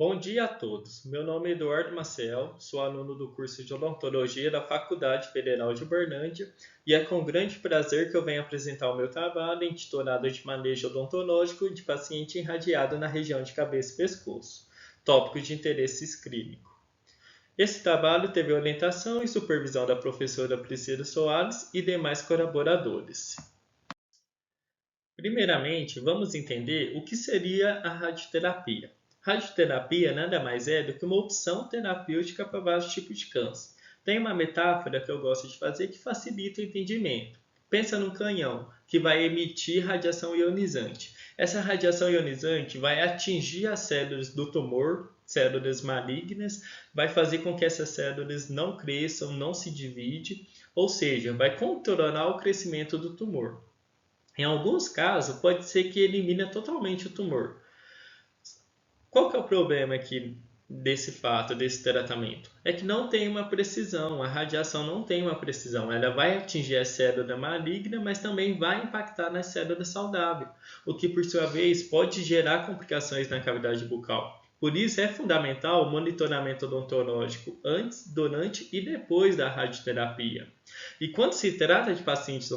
Bom dia a todos. Meu nome é Eduardo Maciel, sou aluno do curso de Odontologia da Faculdade Federal de Uberlândia e é com grande prazer que eu venho apresentar o meu trabalho intitulado de Manejo Odontológico de Paciente Irradiado na região de cabeça e pescoço, tópico de interesse clínico. Esse trabalho teve orientação e supervisão da professora Priscila Soares e demais colaboradores. Primeiramente, vamos entender o que seria a radioterapia. Radioterapia nada mais é do que uma opção terapêutica para vários tipos de câncer. Tem uma metáfora que eu gosto de fazer que facilita o entendimento. Pensa num canhão que vai emitir radiação ionizante. Essa radiação ionizante vai atingir as células do tumor, células malignas, vai fazer com que essas células não cresçam, não se dividam, ou seja, vai controlar o crescimento do tumor. Em alguns casos, pode ser que elimine totalmente o tumor. Qual que é o problema aqui desse fato, desse tratamento? É que não tem uma precisão, a radiação não tem uma precisão. Ela vai atingir a célula maligna, mas também vai impactar na célula saudável, o que por sua vez pode gerar complicações na cavidade bucal. Por isso é fundamental o monitoramento odontológico antes, durante e depois da radioterapia. E quando se trata de pacientes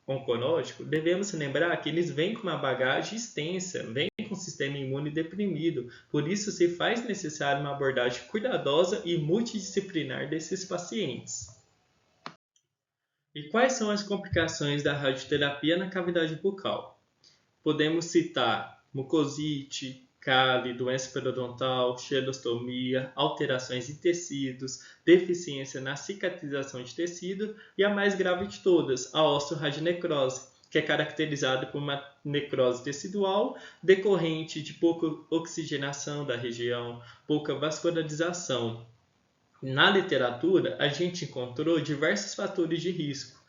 oncológicos, devemos lembrar que eles vêm com uma bagagem extensa, vêm com o sistema imune deprimido, por isso se faz necessário uma abordagem cuidadosa e multidisciplinar desses pacientes. E quais são as complicações da radioterapia na cavidade bucal? Podemos citar mucosite, cárie, doença periodontal, xerostomia, alterações em tecidos, deficiência na cicatrização de tecido e a mais grave de todas, a osteoradionecrose, que é caracterizada por uma necrose tecidual decorrente de pouca oxigenação da região, pouca vascularização. Na literatura, a gente encontrou diversos fatores de risco,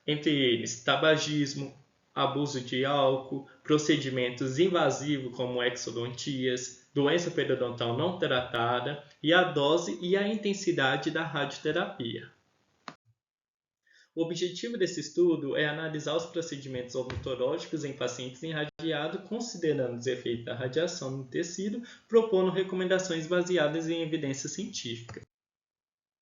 entre eles tabagismo, abuso de álcool, procedimentos invasivos como exodontias, doença periodontal não tratada e a dose e a intensidade da radioterapia. O objetivo desse estudo é analisar os procedimentos odontológicos em pacientes irradiados, considerando os efeitos da radiação no tecido, propondo recomendações baseadas em evidência científica.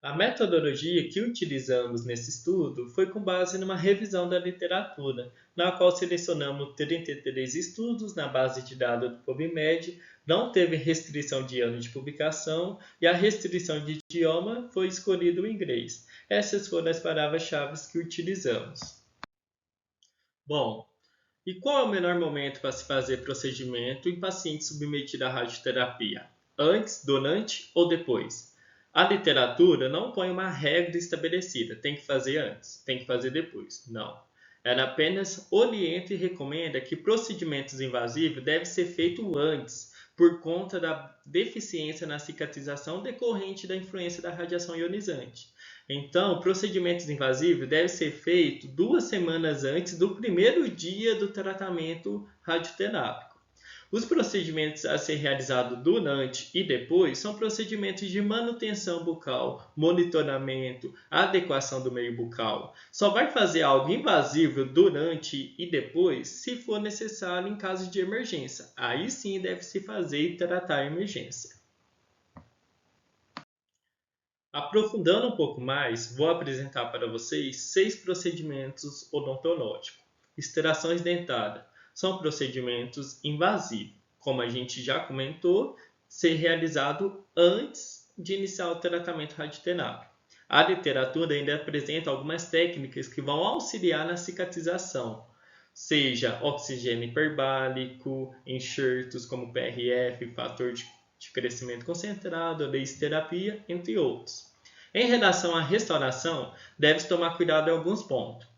A metodologia que utilizamos nesse estudo foi com base numa revisão da literatura, na qual selecionamos 33 estudos na base de dados do PubMed, não teve restrição de ano de publicação e a restrição de idioma foi escolhido o inglês. Essas foram as palavras-chave que utilizamos. Bom, e qual é o melhor momento para se fazer procedimento em paciente submetido à radioterapia? Antes, durante ou depois? A literatura não põe uma regra estabelecida, tem que fazer antes, tem que fazer depois. Não. Ela apenas orienta e recomenda que procedimentos invasivos devem ser feitos antes, por conta da deficiência na cicatrização decorrente da influência da radiação ionizante. Então, procedimentos invasivos devem ser feitos 2 semanas antes do primeiro dia do tratamento radioterápico. Os procedimentos a ser realizados durante e depois são procedimentos de manutenção bucal, monitoramento, adequação do meio bucal. Só vai fazer algo invasivo durante e depois se for necessário em caso de emergência. Aí sim deve se fazer e tratar a emergência. Aprofundando um pouco mais, vou apresentar para vocês 6 procedimentos odontológicos. Extrações dentárias são procedimentos invasivos, como a gente já comentou, ser realizado antes de iniciar o tratamento radioterápico. A literatura ainda apresenta algumas técnicas que vão auxiliar na cicatrização, seja oxigênio hiperbárico, enxertos como PRF, fator de crescimento concentrado, laser-terapia, entre outros. Em relação à restauração, deve-se tomar cuidado em alguns pontos.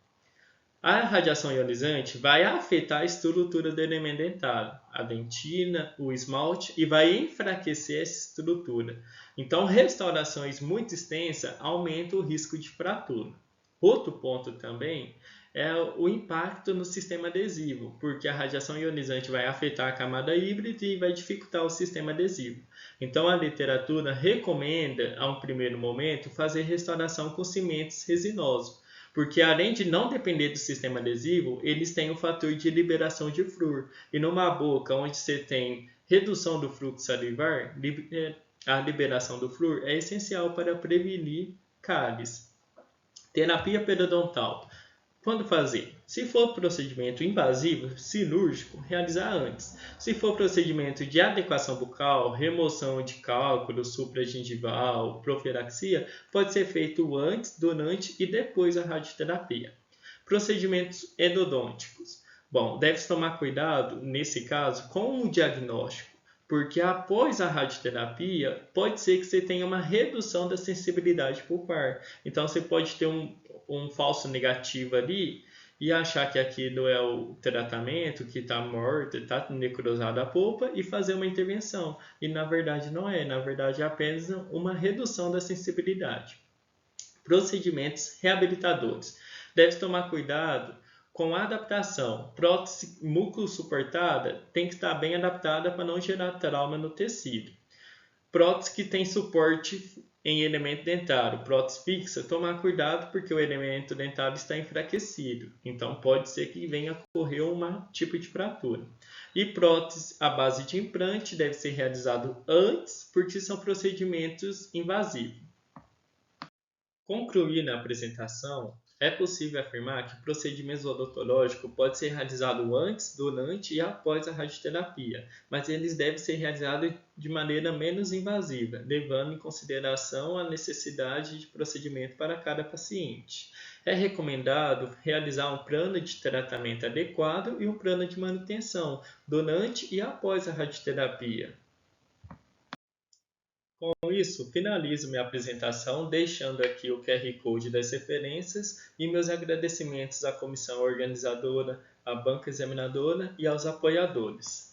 A radiação ionizante vai afetar a estrutura do elemento dentário, a dentina, o esmalte, e vai enfraquecer essa estrutura. Então, restaurações muito extensas aumentam o risco de fratura. Outro ponto também é o impacto no sistema adesivo, porque a radiação ionizante vai afetar a camada híbrida e vai dificultar o sistema adesivo. Então, a literatura recomenda, a um primeiro momento, fazer restauração com cimentos resinosos, porque além de não depender do sistema adesivo, eles têm o fator de liberação de flúor. E numa boca onde você tem Redução do fluxo salivar, a liberação do flúor é essencial para prevenir cáries. Terapia periodontal. Quando fazer? Se for procedimento invasivo, cirúrgico, realizar antes. Se for procedimento de adequação bucal, remoção de cálculo supragengival, profilaxia, pode ser feito antes, durante e depois da radioterapia. Procedimentos endodônticos. Bom, deve-se tomar cuidado, nesse caso, com o diagnóstico, porque após a radioterapia, pode ser que você tenha uma redução da sensibilidade pulpar. Então, você pode ter um falso negativo ali e achar que aquilo é o tratamento, que está morto, está necrosada a polpa e fazer uma intervenção. E na verdade não é, na verdade é apenas uma redução da sensibilidade. Procedimentos reabilitadores. Deve tomar cuidado com a adaptação. Prótese muco-suportada tem que estar bem adaptada para não gerar trauma no tecido. Prótese que tem suporte em elemento dentário. Prótese fixa, tomar cuidado porque o elemento dentário está enfraquecido. Então pode ser que venha a ocorrer um tipo de fratura. E prótese à base de implante deve ser realizado antes porque são procedimentos invasivos. Concluindo a apresentação, é possível afirmar que o procedimento odontológico pode ser realizado antes, durante e após a radioterapia, mas eles devem ser realizados de maneira menos invasiva, levando em consideração a necessidade de procedimento para cada paciente. É recomendado realizar um plano de tratamento adequado e um plano de manutenção durante e após a radioterapia. Com isso, finalizo minha apresentação deixando aqui o QR Code das referências e meus agradecimentos à comissão organizadora, à banca examinadora e aos apoiadores.